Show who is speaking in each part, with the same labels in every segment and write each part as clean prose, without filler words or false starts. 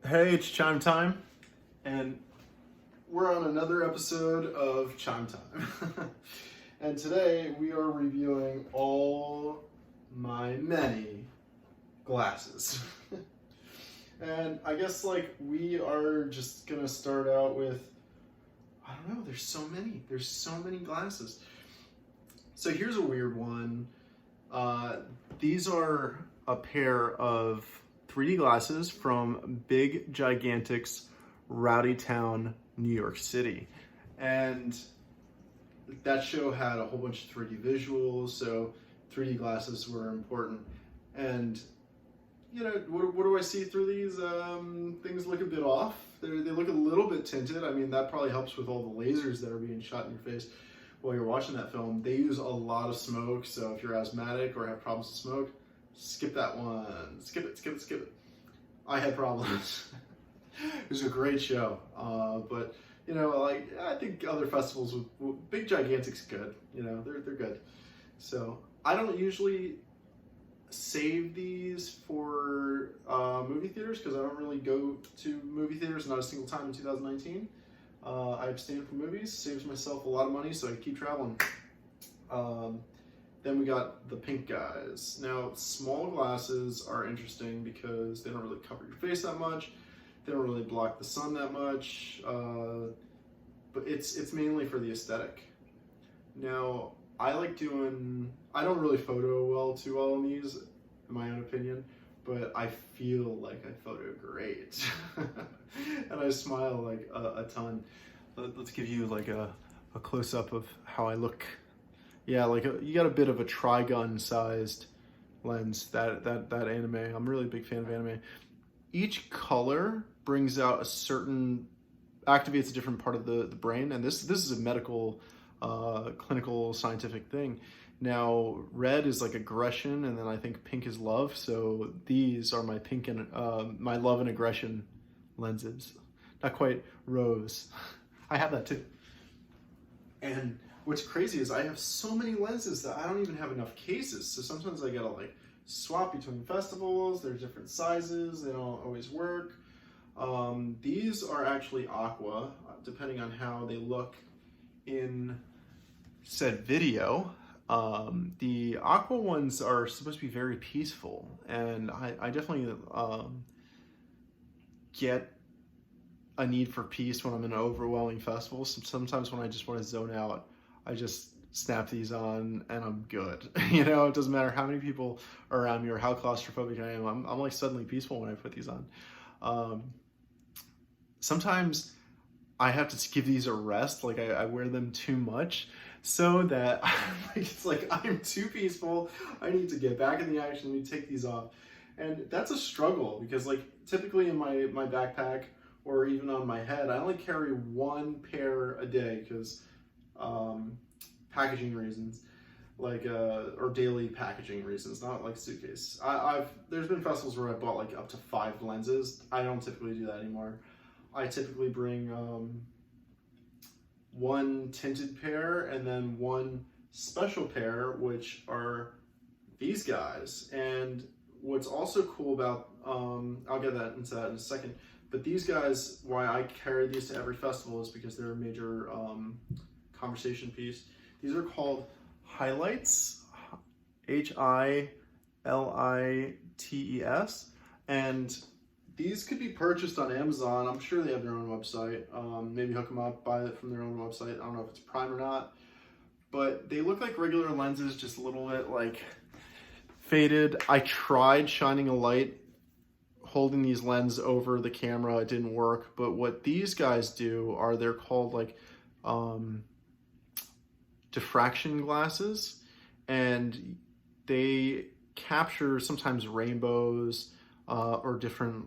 Speaker 1: Hey, it's Chime Time, and we're on another episode of Chime Time. And today we are reviewing all my many glasses. And I guess we are just gonna start out with, I don't know, there's so many glasses. So here's a weird one. These are a pair of 3D glasses from Big Gigantics, Rowdy Town, New York City. And that show had a whole bunch of 3D visuals, so 3D glasses were important. And what do I see through these? Things look a bit off. They look a little bit tinted. I mean, that probably helps with all the lasers that are being shot in your face while you're watching that film. They use a lot of smoke, so if you're asthmatic or have problems with smoke, skip that one. Skip it. I had problems. It was a great show, but I think other festivals with Big Gigantic's good. They're good. So I don't usually save these for movie theaters because I don't really go to movie theaters, not a single time in 2019. I abstained from movies, saves myself a lot of money so I can keep traveling. Then we got the pink guys. Now, small glasses are interesting because they don't really cover your face that much. They don't really block the sun that much. But it's mainly for the aesthetic. Now, I don't really photo too well in these, in my own opinion, but I feel like I photo great. And I smile a ton. Let's give you a close-up of how I look. Yeah, you got a bit of a Trigun sized lens, that anime. I'm really a big fan of anime. Each color brings out activates a different part of the brain, and this is a medical, clinical, scientific thing. Now, red is aggression, and then I think pink is love. So these are my pink and my love and aggression lenses. Not quite rose. I have that too. And what's crazy is I have so many lenses that I don't even have enough cases. So sometimes I gotta swap between festivals. There's different sizes. They don't always work. These are actually aqua, depending on how they look in said video. The aqua ones are supposed to be very peaceful, and I definitely get a need for peace when I'm in an overwhelming festival. Sometimes when I just want to zone out, I just snap these on and I'm good. It doesn't matter how many people are around me or how claustrophobic I am. I'm suddenly peaceful when I put these on. Sometimes I have to give these a rest. I wear them too much so that it's I'm too peaceful. I need to get back in the action. Let me take these off. And that's a struggle because typically in my backpack or even on my head, I only carry one pair a day because packaging reasons, or daily packaging reasons, not suitcase. There's been festivals where I bought up to 5 lenses. I don't typically do that anymore. I typically bring one tinted pair and then one special pair, which are these guys. And what's also cool about, I'll get into that in a second, but these guys, why I carry these to every festival is because they're a major conversation piece. These are called highlights, Highlights, and these could be purchased on Amazon. I'm sure they have their own website. Maybe hook them up, buy it from their own website. I don't know if it's Prime or not, but they look like regular lenses, just a little bit faded. I tried shining a light holding these lenses over the camera. It didn't work, but what these guys do are they're called diffraction glasses, and they capture sometimes rainbows or different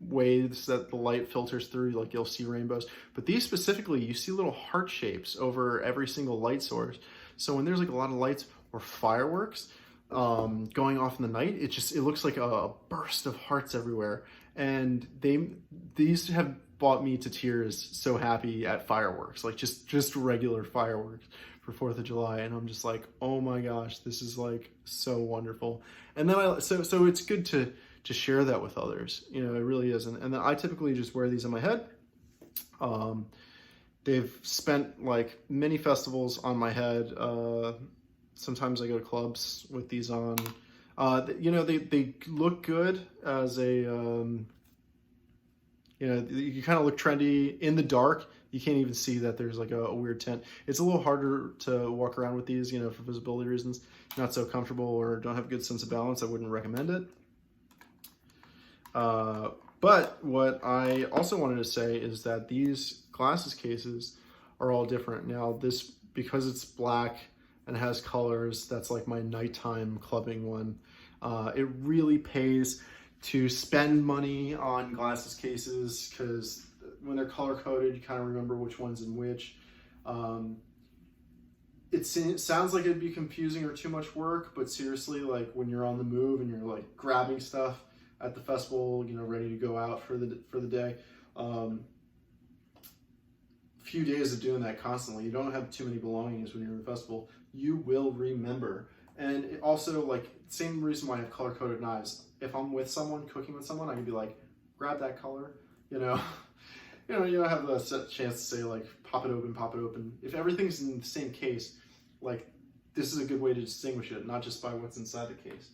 Speaker 1: waves that the light filters through. You'll see rainbows, but these specifically, you see little heart shapes over every single light source. So when there's a lot of lights or fireworks going off in the night, it looks like a burst of hearts everywhere. And these have brought me to tears, so happy at fireworks, just regular fireworks for 4th of July. And I'm just oh my gosh, this is so wonderful. And then so it's good to to share that with others. You know, it really is. And then I typically just wear these on my head. They've spent like many festivals on my head. Sometimes I go to clubs with these on. You know, they look good as a, you know, you kind of look trendy in the dark. You can't even see that there's like a weird tint. It's a little harder to walk around with these, you know, for visibility reasons. Not so comfortable or don't have a good sense of balance. I wouldn't recommend it. But what I also wanted to say is that these glasses cases are all different. Now this, because it's black and has colors, that's like my nighttime clubbing one. It really pays to spend money on glasses cases because when they're color coded, you kind of remember which one's in which. It sounds like it'd be confusing or too much work, but seriously, like when you're on the move and you're like grabbing stuff at the festival, you know, ready to go out for the day. Few days of doing that constantly, you don't have too many belongings when you're in the festival, you will remember. And it also, like, same reason why I have color-coded knives. If I'm with someone, cooking with someone, I can be like, grab that color, you know. You know, you don't have the chance to say like, pop it open, pop it open. If everything's in the same case, like, this is a good way to distinguish it, not just by what's inside the case.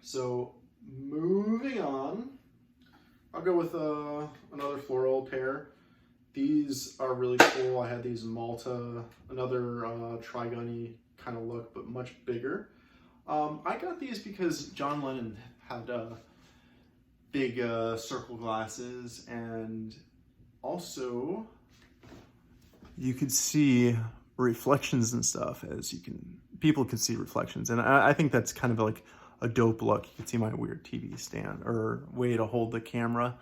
Speaker 1: So moving on, I'll go with another floral pair. These are really cool. I had these in Malta, another trigun-y kind of look, but much bigger. I got these because John Lennon had big circle glasses, and also you could see reflections and stuff, as people can see reflections, and I think that's kind of like a dope look. You can see my weird TV stand or way to hold the camera.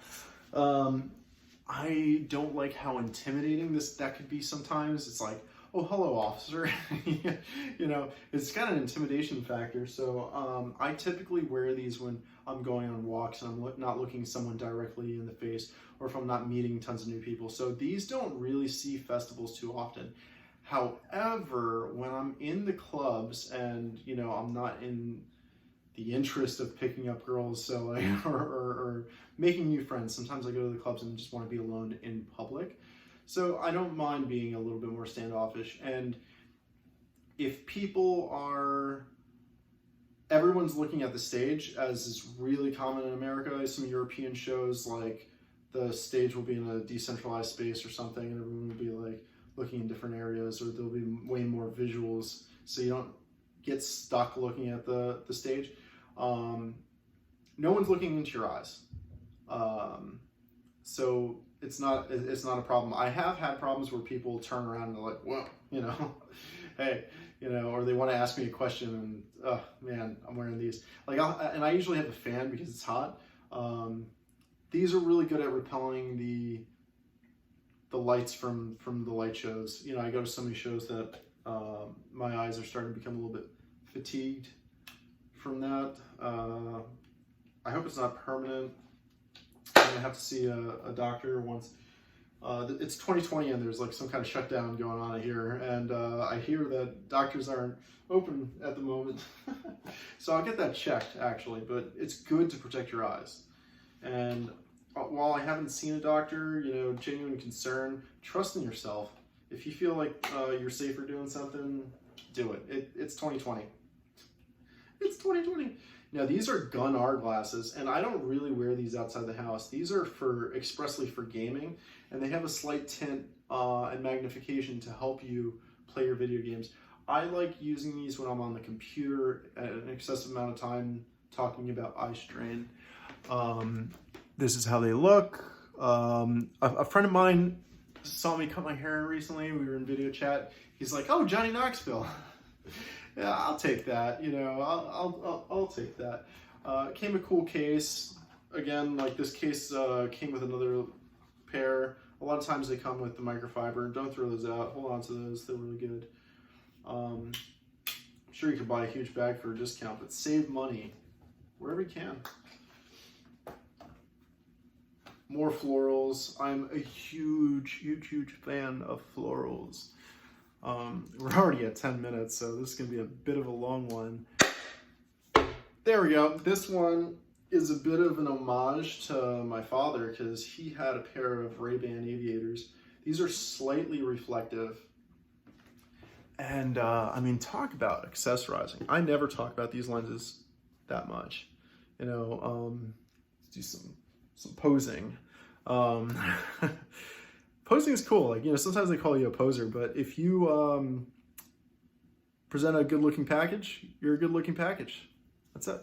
Speaker 1: I don't like how intimidating that could be sometimes. It's like, oh, hello, officer. You know, it's got an intimidation factor. So I typically wear these when I'm going on walks and I'm not looking someone directly in the face, or if I'm not meeting tons of new people. So these don't really see festivals too often. However, when I'm in the clubs and, you know, I'm not in the interest of picking up girls, so like, or making new friends. Sometimes I go to the clubs and just want to be alone in public. So I don't mind being a little bit more standoffish. And if everyone's looking at the stage, as is really common in America, some European shows, like the stage will be in a decentralized space or something, and everyone will be like looking in different areas, or there'll be way more visuals, so you don't get stuck looking at the stage. No one's looking into your eyes, so it's not a problem. I have had problems where people turn around and they're like, whoa, you know, hey, you know, or they want to ask me a question, and oh man, I'm wearing these. Like, and I usually have a fan because it's hot. These are really good at repelling the lights from the light shows. You know, I go to so many shows that my eyes are starting to become a little bit fatigued from that. I hope it's not permanent. I'm gonna have to see a doctor once. It's 2020 and there's like some kind of shutdown going on here, and I hear that doctors aren't open at the moment. So I'll get that checked actually, but it's good to protect your eyes. And while I haven't seen a doctor, you know, genuine concern, trust in yourself. If you feel like you're safer doing something, do it. It's 2020. It's 2020. Now these are gun-R glasses, and I don't really wear these outside the house. These are expressly for gaming, and they have a slight tint and magnification to help you play your video games. I like using these when I'm on the computer at an excessive amount of time talking about eye strain. This is how they look. A friend of mine saw me cut my hair recently. We were in video chat. He's like, "Oh, Johnny Knoxville." Yeah, I'll take that. You know, I'll take that. It came a cool case. Again, like this case came with another pair. A lot of times they come with the microfiber. Don't throw those out. Hold on to those. They're really good. I'm sure you could buy a huge bag for a discount, but save money wherever you can. More florals. I'm a huge fan of florals. We're already at 10 minutes, so this is going to be a bit of a long one. There we go. This one is a bit of an homage to my father because he had a pair of Ray-Ban Aviators. These are slightly reflective. And I mean, talk about accessorizing. I never talk about these lenses that much. You know, do some posing. Posing is cool. Like, you know, sometimes they call you a poser, but if you present a good-looking package, you're a good-looking package. That's it.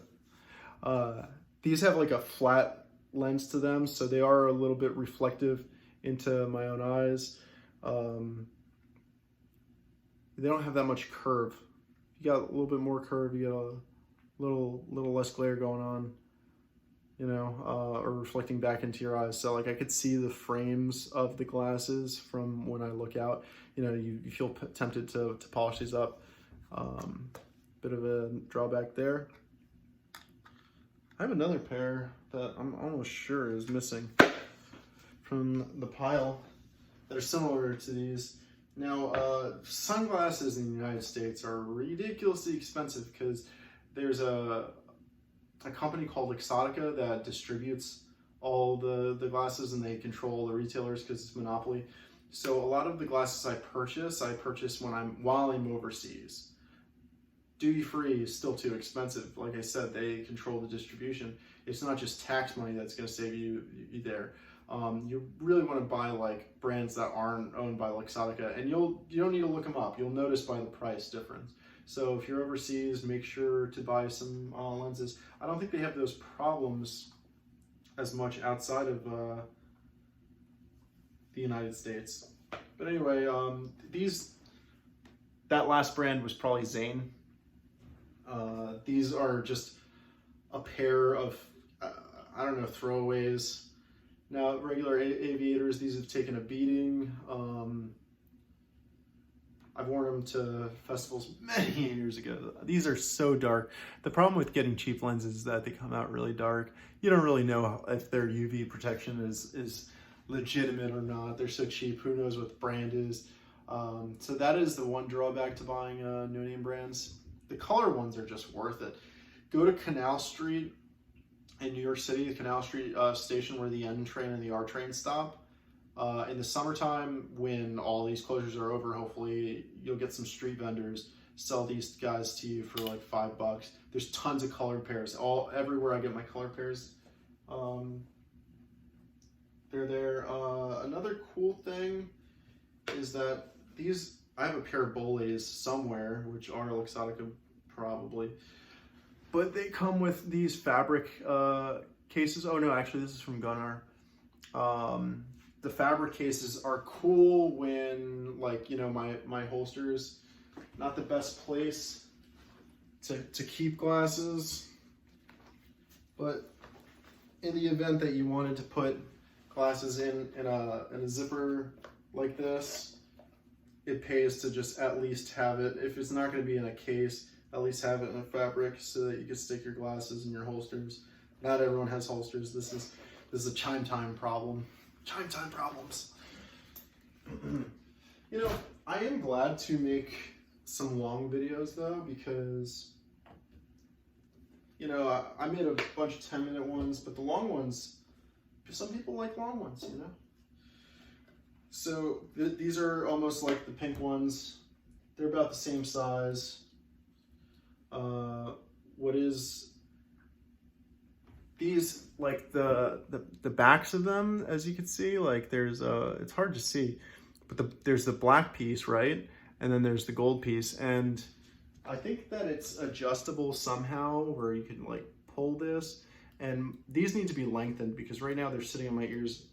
Speaker 1: These have like a flat lens to them, so they are a little bit reflective into my own eyes. They don't have that much curve. You got a little bit more curve, you got a little less glare going on, you know, or reflecting back into your eyes. So like I could see the frames of the glasses from when I look out. You know, you feel tempted to polish these up. Bit of a drawback there. I have another pair that I'm almost sure is missing from the pile that are similar to these. Now, sunglasses in the United States are ridiculously expensive because there's a company called Exotica that distributes all the glasses, and they control the retailers because it's monopoly. So a lot of the glasses I purchase while I'm overseas. Duty-free is still too expensive. Like I said, they control the distribution. It's not just tax money that's going to save you there. You really want to buy like brands that aren't owned by Luxottica, and you don't need to look them up. You'll notice by the price difference. So if you're overseas, make sure to buy some lenses. I don't think they have those problems as much outside of the United States. But anyway, that last brand was probably Zane. These are just a pair of, I don't know, throwaways. Now, regular Aviators, these have taken a beating. I've worn them to festivals many years ago. These are so dark. The problem with getting cheap lenses is that they come out really dark. You don't really know if their UV protection is legitimate or not. They're so cheap, who knows what the brand is. So that is the one drawback to buying no-name brands. The color ones are just worth it. Go to Canal Street in New York City, the Canal Street station where the N train and the R train stop. In the summertime, when all these closures are over, hopefully you'll get some street vendors sell these guys to you for like $5. There's tons of colored pairs. Everywhere I get my color pairs, they're there. Another cool thing is that I have a pair of Boleys somewhere, which are Luxottica probably, but they come with these fabric cases. Oh no, actually this is from Gunnar. The fabric cases are cool when, like, you know, my holster's not the best place to keep glasses, but in the event that you wanted to put glasses in a zipper like this, it pays to just at least have it. If it's not going to be in a case, at least have it in a fabric so that you can stick your glasses in your holsters. Not everyone has holsters. This is a chime time problem. Chime time problems. You know, I am glad to make some long videos though, because, you know, I made a bunch of 10-minute ones, but the long ones, some people like long ones, you know. So these are almost like the pink ones. They're about the same size. These, like the backs of them, as you can see, like there's it's hard to see, but there's the black piece, right? And then there's the gold piece, and I think that it's adjustable somehow where you can like pull this, and these need to be lengthened because right now they're sitting on my ears.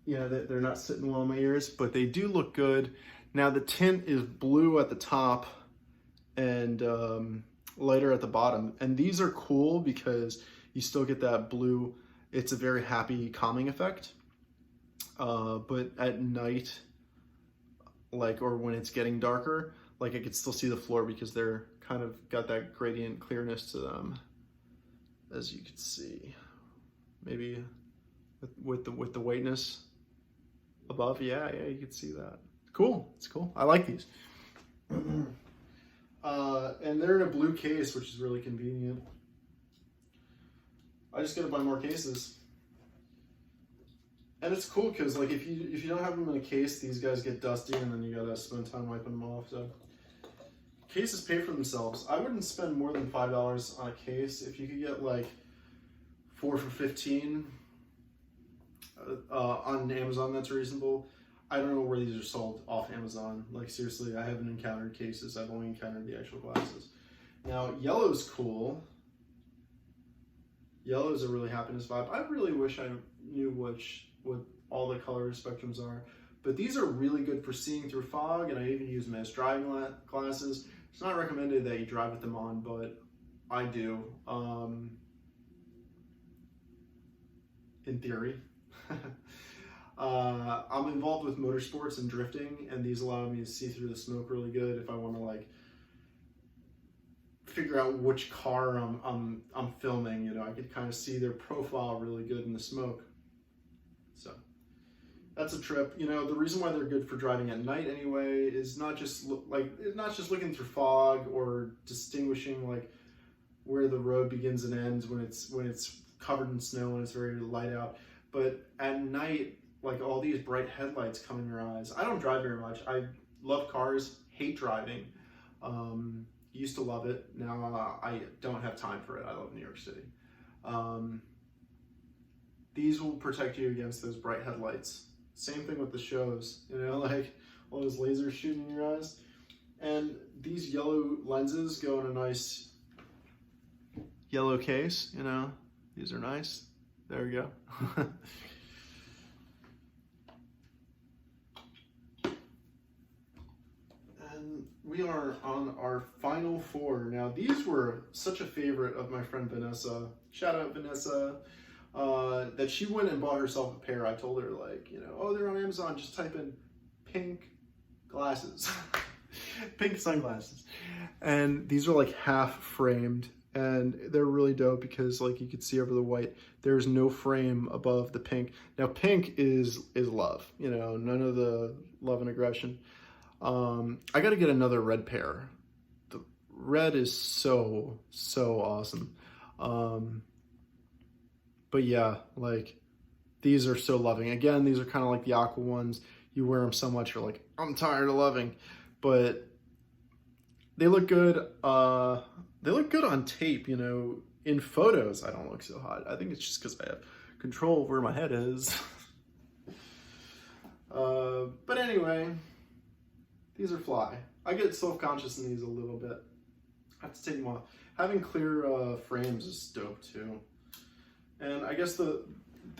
Speaker 1: Yeah, they're not sitting well on my ears, but they do look good. Now the tint is blue at the top and lighter at the bottom, and these are cool because you still get that blue. It's a very happy calming effect, but at night, like, or when it's getting darker, like I could still see the floor because they're kind of got that gradient clearness to them, as you can see, and with the whiteness above. Yeah, you can see that. Cool, it's cool. I like these. And they're in a blue case, which is really convenient. I just gotta buy more cases. And it's cool because like if you don't have them in a case, these guys get dusty and then you gotta spend time wiping them off. So cases pay for themselves. I wouldn't spend more than $5 on a case. If you could get like 4 for $15 on Amazon, that's reasonable. I don't know where these are sold off Amazon. Like seriously, I haven't encountered cases. I've only encountered the actual glasses. Now yellow's cool. Yellow is a really happiness vibe. I really wish I knew what all the color spectrums are, but these are really good for seeing through fog, and I even use them as driving glasses. It's not recommended that you drive with them on, but I do, in theory. I'm involved with motorsports and drifting, and these allow me to see through the smoke really good if I want to like figure out which car I'm filming. You know, I could kind of see their profile really good in the smoke. So that's a trip. You know, the reason why they're good for driving at night anyway is not just looking through fog or distinguishing like where the road begins and ends when it's covered in snow and it's very light out, but at night, like all these bright headlights come in your eyes. I don't drive very much. I love cars, hate driving. Used to love it. Now I don't have time for it. I love New York City. These will protect you against those bright headlights. Same thing with the shows, you know, like all those lasers shooting in your eyes. And these yellow lenses go in a nice yellow case, you know. These are nice. There we go. We are on our final 4. Now, these were such a favorite of my friend Vanessa. Shout out Vanessa. That she went and bought herself a pair. I told her, like, you know, oh, they're on Amazon. Just type in pink glasses. Pink sunglasses. And these are like half framed. And they're really dope because, like, you could see over the white. There's no frame above the pink. Now, pink is love. You know, none of the love and aggression. I got to get another red pair. The red is so awesome. But yeah, like these are so loving. Again, these are kind of like the aqua ones. You wear them so much, you're like, I'm tired of loving. But they look good. They look good on tape, you know. In photos, I don't look so hot. I think it's just because I have control of where my head is. But anyway, these are fly. I get self-conscious in these a little bit. I have to take them off. Having clear frames is dope too. And I guess the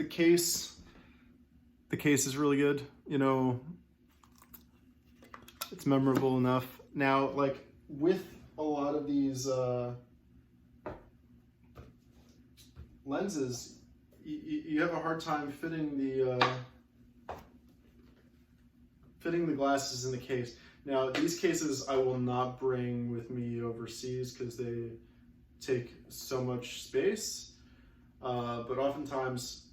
Speaker 1: case is really good. You know, it's memorable enough. Now, like with a lot of these lenses, you have a hard time fitting the glasses in the case. Now, these cases I will not bring with me overseas because they take so much space. But oftentimes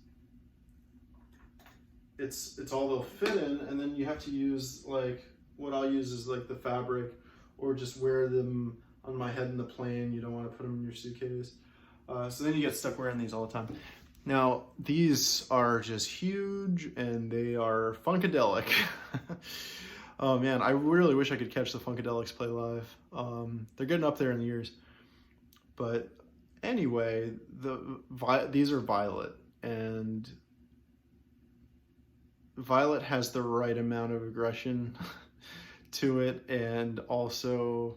Speaker 1: it's all they'll fit in, and then you have to use, like, what I'll use is like the fabric, or just wear them on my head in the plane. You don't want to put them in your suitcase. So then you get stuck wearing these all the time. Now, these are just huge, and they are funkadelic. Oh man, I really wish I could catch the Funkadelics play live. They're getting up there in the years. But anyway, these are violet, and violet has the right amount of aggression to it, and also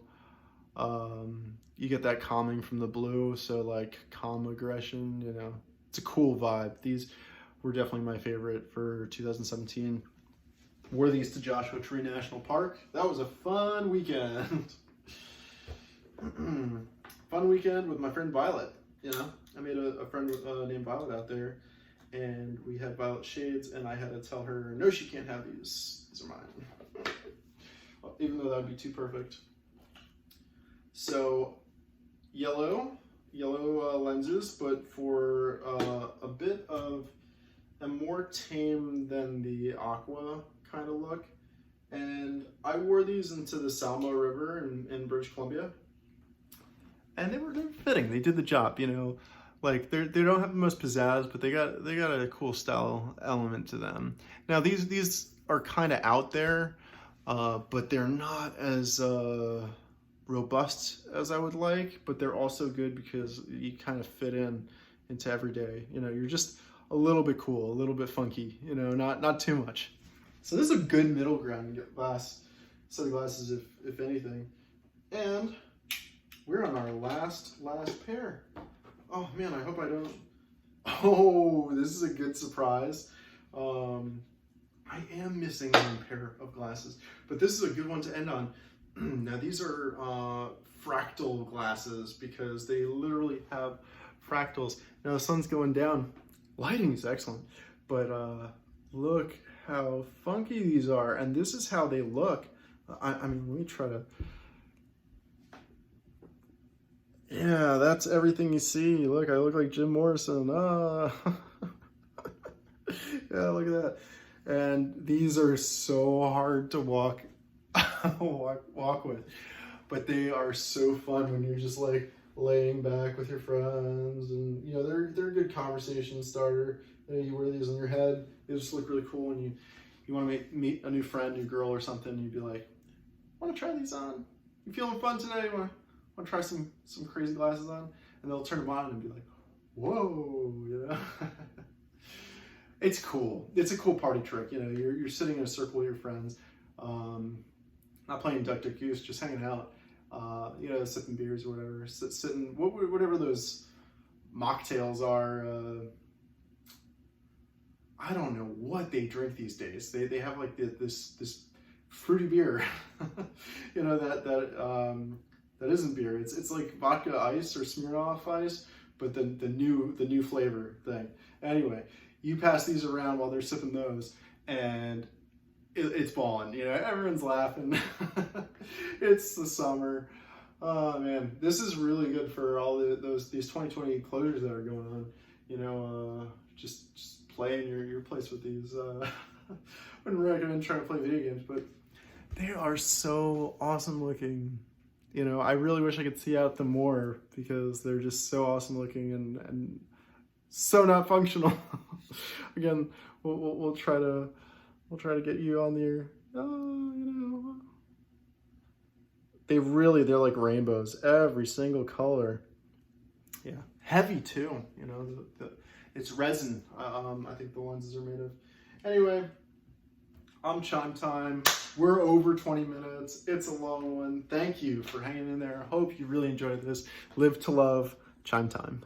Speaker 1: you get that calming from the blue, so like calm aggression, you know. It's a cool vibe. These were definitely my favorite for 2017. Wore these to Joshua Tree National Park. That was a fun weekend. Fun weekend with my friend Violet, you know. I made a friend named Violet out there, and we had violet shades, and I had to tell her, no, she can't have these. These are mine. Well, even though that would be too perfect. So, yellow lenses, but for a bit of a more tame than the aqua kind of look. And I wore these into the Salmo River in British Columbia, and they were fitting. They did the job, you know. Like they don't have the most pizzazz, but they got a cool style element to them. Now these are kind of out there, but they're not as robust as I would like. But they're also good because you kind of fit into every day. You know, you're just a little bit cool, a little bit funky. You know, not too much. So this is a good middle ground set of glasses, if anything. And we're on our last pair. Oh man, I hope I don't. Oh, this is a good surprise. I am missing one pair of glasses, but this is a good one to end on. Now these are fractal glasses because they literally have fractals. Now the sun's going down. Lighting is excellent, but look how funky these are, and this is how they look. I mean, let me try to. Yeah, that's everything you see. Look, I look like Jim Morrison. Yeah, look at that. And these are so hard to walk with, but they are so fun when you're just like laying back with your friends, and you know they're a good conversation starter. You know, you wear these on your head. They just look really cool when you want to meet a new friend, new girl or something. And you'd be like, want to try these on? You feeling fun today? Want to try some crazy glasses on? And they'll turn them on and be like, whoa, you know. It's cool. It's a cool party trick. You know, you're sitting in a circle with your friends, not playing Duck Duck Goose, just hanging out. You know, sipping beers or whatever. Sitting whatever those mocktails are. I don't know what they drink these days. They have like this fruity beer. You know that isn't beer. It's like vodka ice or Smirnoff ice, but the new flavor thing. Anyway, you pass these around while they're sipping those, and it's balling. You know, everyone's laughing. It's the summer. Oh man, this is really good for all these 2020 closures that are going on. You know, just play in your place with these. Wouldn't recommend trying to play video games, but they are so awesome looking. You know, I really wish I could see out them more because they're just so awesome looking and so not functional. Again, we'll try to get you on there. You know, they're like rainbows, every single color. Yeah, heavy too. You know, it's resin. I think the lenses are made of. Anyway, I'm Chime Time. We're over 20 minutes. It's a long one. Thank you for hanging in there. I hope you really enjoyed this. Live to love. Chime Time.